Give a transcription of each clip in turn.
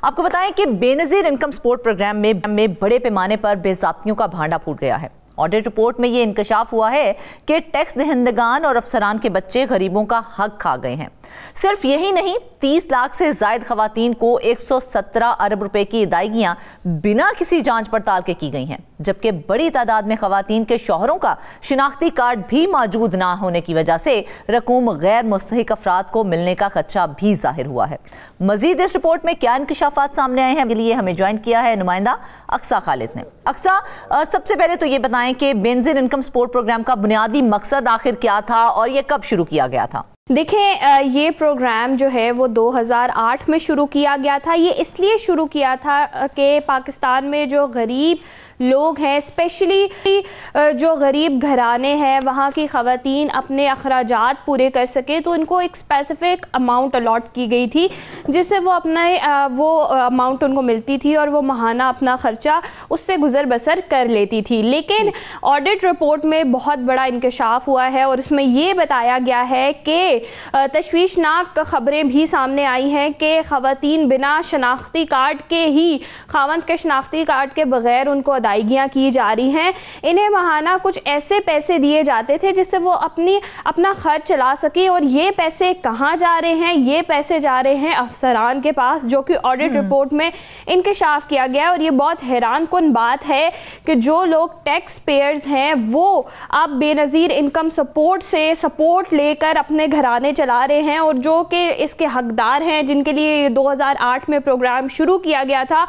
آپ کو بتائیں کہ بے نظیر انکم سپورٹ پروگرام میں بڑے پیمانے پر بے ضابطگیوں کا بھانڈا پھوٹ گیا ہے۔ آڈٹ رپورٹ میں یہ انکشاف ہوا ہے کہ ٹیکس دہندگان اور افسران کے بچے غریبوں کا حق کھا گئے ہیں۔ صرف یہی نہیں، 30 لاکھ سے زائد خواتین کو 117 ارب روپے کی ادائیگیاں بنا کسی جانچ پڑتال کے کی گئی ہیں، جبکہ بڑی تعداد میں خواتین کے شوہروں کا شناختی کارڈ بھی موجود نہ ہونے کی وجہ سے رقوم غیر مستحق افراد کو ملنے کا خدشہ بھی ظاہر ہوا ہے۔ مزید اس رپورٹ میں کیا انکشافات سامنے آئے ہیں، کے لیے ہمیں جوائن کیا ہے نمائندہ اقصیٰ خالد نے۔ اقصیٰ، سب سے پہلے تو یہ بتائیں کہ بے نظیر انکم سپورٹ پروگرام کا بنیادی مقصد آخر کیا تھا اور یہ کب شروع کیا گیا تھا؟ دیکھیں، یہ پروگرام جو ہے وہ 2008 میں شروع کیا گیا تھا۔ یہ اس لیے شروع کیا تھا کہ پاکستان میں جو غریب لوگ ہیں، اسپیشلی جو غریب گھرانے ہیں، وہاں کی خواتین اپنے اخراجات پورے کر سکیں، تو ان کو ایک اسپیسیفک اماؤنٹ الاٹ کی گئی تھی جس سے وہ اماؤنٹ ان کو ملتی تھی اور وہ ماہانہ اپنا خرچہ اس سے گزر بسر کر لیتی تھی۔ لیکن آڈٹ رپورٹ میں بہت بڑا انکشاف ہوا ہے اور اس میں یہ بتایا گیا ہے کہ تشویشناک خبریں بھی سامنے آئی ہیں کہ خواتین بنا شناختی کارڈ کے ہی، خاوند کے شناختی کارڈ کے بغیر ان کو ادائیگیاں کی جا رہی ہیں۔ انہیں ماہانہ کچھ ایسے پیسے دیے جاتے تھے جس سے وہ اپنا خرچ چلا سکیں، اور یہ پیسے کہاں جا رہے ہیں؟ یہ پیسے جا رہے ہیں افسران کے پاس، جو کہ آڈٹ رپورٹ میں انکشاف کیا گیا۔ اور یہ بہت حیران کن بات ہے کہ جو لوگ ٹیکس پیئرز ہیں وہ اب بے نظیر انکم سپورٹ سے سپورٹ لے کر اپنے گھرانے چلا رہے ہیں، اور جو کہ اس کے حقدار ہیں، جن کے لیے 2008 میں پروگرام شروع کیا گیا تھا،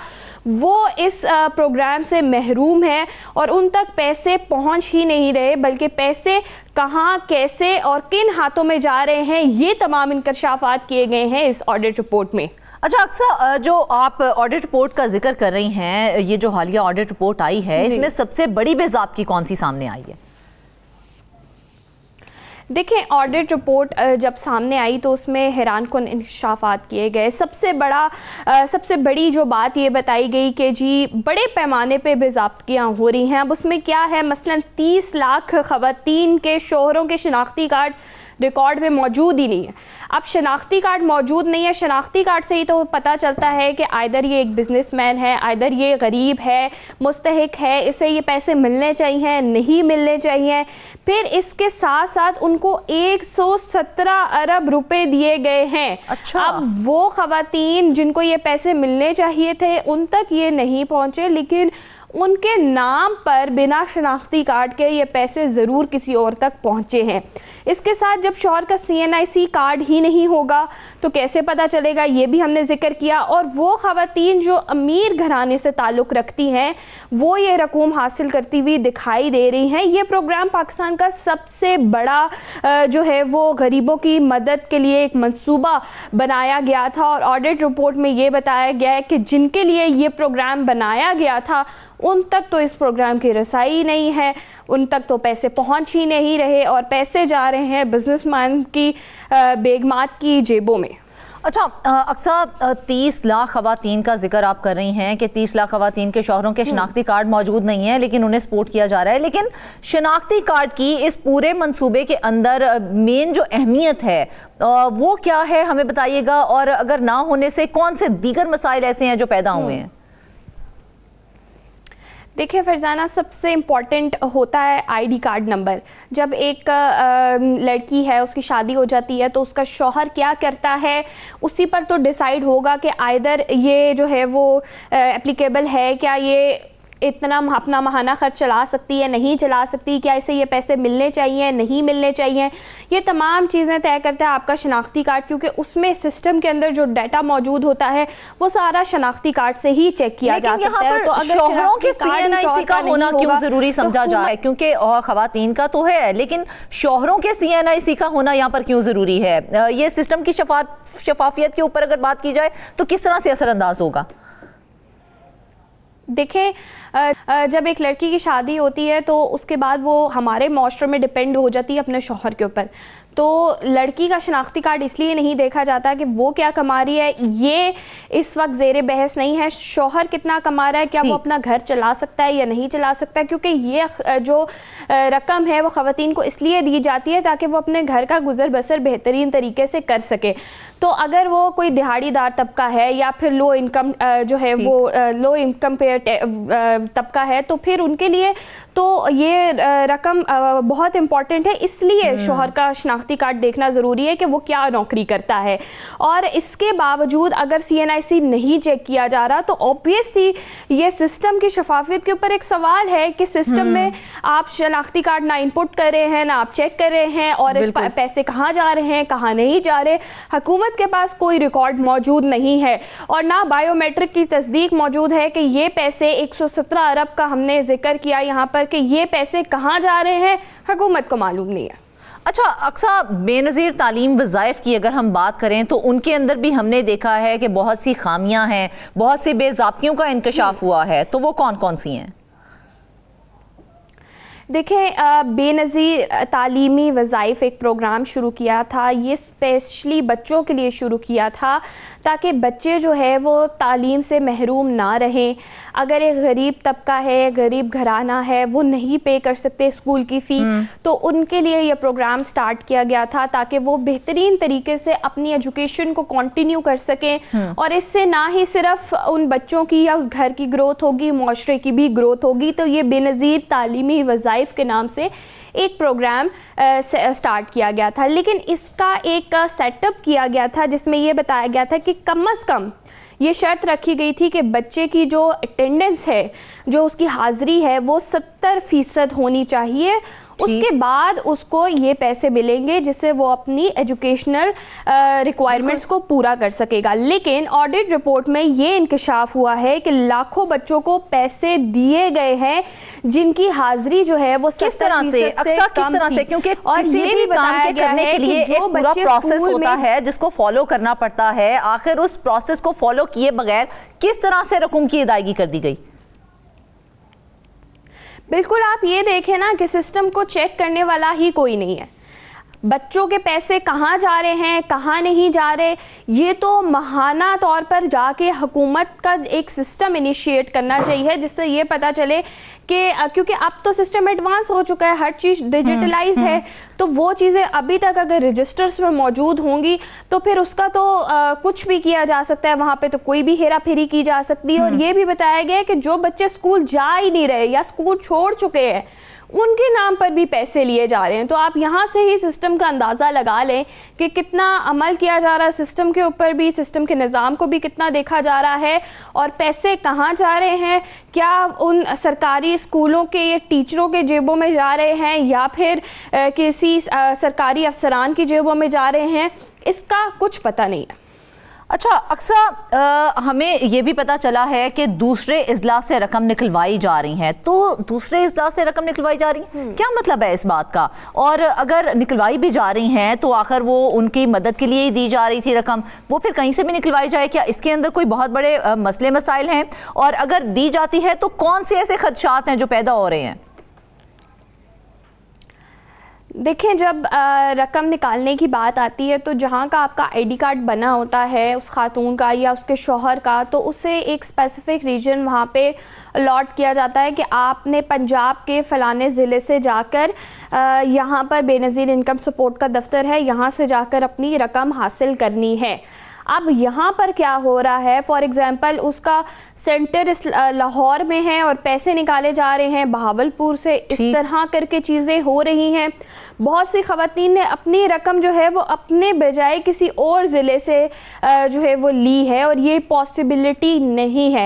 وہ اس پروگرام سے محروم ہیں اور ان تک پیسے پہنچ ہی نہیں رہے، بلکہ پیسے کہاں، کیسے اور کن ہاتھوں میں جا رہے ہیں، یہ تمام انکشافات کیے گئے ہیں اس آڈٹ رپورٹ میں۔ اچھا اقصیٰ، جو آپ آڈٹ رپورٹ کا ذکر کر رہی ہیں، یہ جو حالیہ آڈٹ رپورٹ آئی ہے، اس میں سب سے بڑی بے ضابطگی کون سی سامنے آئی ہے؟ دیکھیں، آڈٹ رپورٹ جب سامنے آئی تو اس میں حیران کن انکشافات کیے گئے۔ سب سے بڑی جو بات یہ بتائی گئی کہ جی بڑے پیمانے پہ بے ضابطگیاں ہو رہی ہیں۔ اب اس میں کیا ہے، مثلاً 30 لاکھ خواتین کے شوہروں کے شناختی کارڈ ریکارڈ میں موجود ہی نہیں ہے۔ اب شناختی کارڈ موجود نہیں ہے، شناختی کارڈ سے ہی تو پتہ چلتا ہے کہ آئدر یہ ایک بزنس مین ہے، آئدر یہ غریب ہے، مستحق ہے، اسے یہ پیسے ملنے چاہیے، نہیں ملنے چاہیے۔ پھر اس کے ساتھ ساتھ ان کو 117 ارب روپے دیے گئے ہیں۔ اب وہ خواتین جن کو یہ پیسے ملنے چاہیے تھے ان تک یہ نہیں پہنچے، لیکن ان کے نام پر بنا شناختی کارڈ کے یہ پیسے ضرور کسی اور تک پہنچے ہیں۔ اس کے ساتھ جب شوہر کا CNIC کارڈ ہی نہیں ہوگا تو کیسے پتہ چلے گا، یہ بھی ہم نے ذکر کیا۔ اور وہ خواتین جو امیر گھرانے سے تعلق رکھتی ہیں وہ یہ رقوم حاصل کرتی ہوئی دکھائی دے رہی ہیں۔ یہ پروگرام پاکستان کا سب سے بڑا جو ہے وہ غریبوں کی مدد کے لیے ایک منصوبہ بنایا گیا تھا، اور آڈٹ رپورٹ میں یہ بتایا گیا ہے کہ جن کے لیے یہ پروگرام بنایا گیا تھا ان تک تو اس پروگرام کی رسائی نہیں ہے، ان تک تو پیسے پہنچ ہی نہیں رہے، اور پیسے جا رہے ہیں بزنس مین کی بیگمات کی جیبوں میں۔ اچھا اقصیٰ، 30 لاکھ خواتین کا ذکر آپ کر رہی ہیں کہ 30 لاکھ خواتین کے شوہروں کے شناختی کارڈ موجود نہیں ہیں لیکن انہیں سپورٹ کیا جا رہا ہے، لیکن شناختی کارڈ کی اس پورے منصوبے کے اندر مین جو اہمیت ہے وہ کیا ہے، ہمیں بتائیے گا، اور اگر نہ ہونے سے کون سے دیگر مسائل ایسے ہیں جو پیدا ہوئے ہیں؟ دیکھیں فرزانہ، سب سے امپورٹنٹ ہوتا ہے ID کارڈ نمبر۔ جب ایک لڑکی ہے، اس کی شادی ہو جاتی ہے تو اس کا شوہر کیا کرتا ہے اسی پر تو ڈیسائیڈ ہوگا کہ آئدر یہ جو ہے وہ اپلیکیبل ہے، کیا یہ اتنا اپنا ماہانہ خرچ چلا سکتی ہے، نہیں چلا سکتی، کیا اسے یہ پیسے ملنے چاہیے، نہیں ملنے چاہیے۔ یہ تمام چیزیں طے کرتا ہے آپ کا شناختی کارڈ، کیونکہ اس میں سسٹم کے اندر جو ڈیٹا موجود ہوتا ہے وہ سارا شناختی کارڈ سے ہی چیک کیا جا سکتا ہے۔ تو اگر شوہروں کے CNIC کا ہونا کیوں ضروری سمجھا جائے، کیونکہ خواتین کا تو ہے لیکن شوہروں کے CNIC کا ہونا یہاں پر کیوں ضروری ہے؟ یہ سسٹم کی شفافیت کے اوپر اگر بات کی جائے تو کس طرح سے اثر انداز ہوگا؟ دیکھیں، جب ایک لڑکی کی شادی ہوتی ہے تو اس کے بعد وہ ہمارے معاشرے میں ڈیپینڈ ہو جاتی ہے اپنے شوہر کے اوپر، تو لڑکی کا شناختی کارڈ اس لیے نہیں دیکھا جاتا کہ وہ کیا کما رہی ہے، یہ اس وقت زیر بحث نہیں ہے. شوہر کتنا کما رہا ہے، کیا وہ اپنا گھر چلا سکتا ہے یا نہیں چلا سکتا ہے، کیونکہ یہ جو رقم ہے وہ خواتین کو اس لیے دی جاتی ہے تاکہ وہ اپنے گھر کا گزر بسر بہترین طریقے سے کر سکے. تو اگر وہ کوئی دہاڑی دار طبقہ ہے یا پھر لو انکم جو ہے وہ لو انکم طبقہ ہے، تو پھر ان کے لیے تو یہ رقم بہت امپورٹنٹ ہے. اس لیے شوہر کا شناختی کارڈ دیکھنا ضروری ہے کہ وہ کیا نوکری کرتا ہے. اور اس کے باوجود اگر CNIC نہیں چیک کیا جا رہا تو اوبویسلی یہ سسٹم کی شفافیت کے اوپر ایک سوال ہے کہ سسٹم میں آپ شناختی کارڈ نہ انپٹ کر رہے ہیں، نہ آپ چیک کر رہے ہیں، اور پیسے کہاں جا رہے ہیں کہاں نہیں جا رہے. حکومت کے پاس کوئی ریکارڈ موجود نہیں ہے اور نہ بائیو میٹرک کی تصدیق موجود ہے کہ یہ پیسے 117 ارب کا ہم نے ذکر کیا یہاں پر کہ یہ پیسے کہاں جا رہے ہیں، حکومت کو معلوم نہیں ہے. اچھا اقصیٰ، بے نظیر تعلیم وظائف کی اگر ہم بات کریں تو ان کے اندر بھی ہم نے دیکھا ہے کہ بہت سی خامیاں ہیں، بہت سی بے ضابطیوں کا انکشاف ہوا ہے، تو وہ کون کون سی ہیں؟ دیکھیں، بے نظیر تعلیمی وظائف ایک پروگرام شروع کیا تھا. یہ اسپیشلی بچوں کے لیے شروع کیا تھا تاکہ بچے جو ہے وہ تعلیم سے محروم نہ رہیں. اگر ایک غریب طبقہ ہے، غریب گھرانہ ہے، وہ نہیں پے کر سکتے اسکول کی فی، تو ان کے لیے یہ پروگرام سٹارٹ کیا گیا تھا تاکہ وہ بہترین طریقے سے اپنی ایجوکیشن کو کنٹینیو کر سکیں. اور اس سے نہ ہی صرف ان بچوں کی یا اس گھر کی گروتھ ہوگی، معاشرے کی بھی گروتھ ہوگی. تو یہ بے نظیر تعلیمی وظائف کے نام سے ایک پروگرام سٹارٹ کیا گیا تھا. لیکن اس کا ایک سیٹ اپ کیا گیا تھا جس میں یہ بتایا گیا تھا کہ کم از کم یہ شرط رکھی گئی تھی کہ بچے کی جو اٹینڈنس ہے، جو اس کی حاضری ہے، وہ 70% ہونی چاہیے. اس کے بعد اس کو یہ پیسے ملیں گے جس سے وہ اپنی ایجوکیشنل ریکوائرمنٹس کو پورا کر سکے گا. لیکن آڈٹ رپورٹ میں یہ انکشاف ہوا ہے کہ لاکھوں بچوں کو پیسے دیے گئے ہیں جن کی حاضری جو ہے وہ 70% سے کم تھی. کیونکہ کسی بھی کام کے کرنے کے لیے ایک پورا پروسیس ہوتا ہے جس کو فالو کرنا پڑتا ہے. آخر اس پروسیس کو فالو کیے بغیر کس طرح سے رقم کی ادائیگی کر دی گئی؟ بالکل، آپ یہ دیکھیں نا کہ سسٹم کو چیک کرنے والا ہی کوئی نہیں ہے. بچوں کے پیسے کہاں جا رہے ہیں، کہاں نہیں جا رہے، یہ تو ماہانہ طور پر جا کے حکومت کا ایک سسٹم انیشیٹ کرنا چاہیے جس سے یہ پتہ چلے کہ کیونکہ اب تو سسٹم ایڈوانس ہو چکا ہے، ہر چیز ڈیجیٹلائز ہے، تو وہ چیزیں ابھی تک اگر رجسٹرز میں موجود ہوں گی تو پھر اس کا تو کچھ بھی کیا جا سکتا ہے، وہاں پہ تو کوئی بھی ہیرا پھیری کی جا سکتی ہے. اور یہ بھی بتایا گیا ہے کہ جو بچے اسکول جا ہی نہیں رہے یا اسکول چھوڑ چکے ہیں ان کے نام پر بھی پیسے لیے جا رہے ہیں. تو آپ یہاں سے ہی سسٹم کا اندازہ لگا لیں کہ کتنا عمل کیا جا رہا ہے سسٹم کے اوپر بھی، سسٹم کے نظام کو بھی کتنا دیکھا جا رہا ہے، اور پیسے کہاں جا رہے ہیں. کیا ان سرکاری اسکولوں کے یہ ٹیچروں کے جیبوں میں جا رہے ہیں یا پھر کسی سرکاری افسران کی جیبوں میں جا رہے ہیں، اس کا کچھ پتہ نہیں ہے. اچھا اقصیٰ، ہمیں یہ بھی پتا چلا ہے کہ دوسرے اضلاع سے رقم نکلوائی جا رہی ہیں. تو دوسرے اضلاع سے رقم نکلوائی جا رہی ہیں، کیا مطلب ہے اس بات کا؟ اور اگر نکلوائی بھی جا رہی ہیں تو آخر وہ ان کی مدد کے لیے ہی دی جا رہی تھی رقم، وہ پھر کہیں سے بھی نکلوائی جائے، کیا اس کے اندر کوئی بہت بڑے مسئلے مسائل ہیں؟ اور اگر دی جاتی ہے تو کون سے ایسے خدشات ہیں جو پیدا ہو رہے ہیں؟ دیکھیں، جب رقم نکالنے کی بات آتی ہے تو جہاں کا آپ کا ID کارڈ بنا ہوتا ہے اس خاتون کا یا اس کے شوہر کا، تو اسے ایک اسپیسیفک ریجن وہاں پہ الاٹ کیا جاتا ہے کہ آپ نے پنجاب کے فلانے ضلع سے جا کر یہاں پر بے نظیر انکم سپورٹ کا دفتر ہے، یہاں سے جا کر اپنی رقم حاصل کرنی ہے. اب یہاں پر کیا ہو رہا ہے، فار ایگزامپل اس کا سینٹر لاہور میں ہے اور پیسے نکالے جا رہے ہیں بہاولپور سے، اس طرح کر کے چیزیں ہو رہی ہیں. بہت سی خواتین نے اپنی رقم جو ہے وہ اپنے بجائے کسی اور ضلع سے جو ہے وہ لی ہے، اور یہ پاسبلٹی نہیں ہے.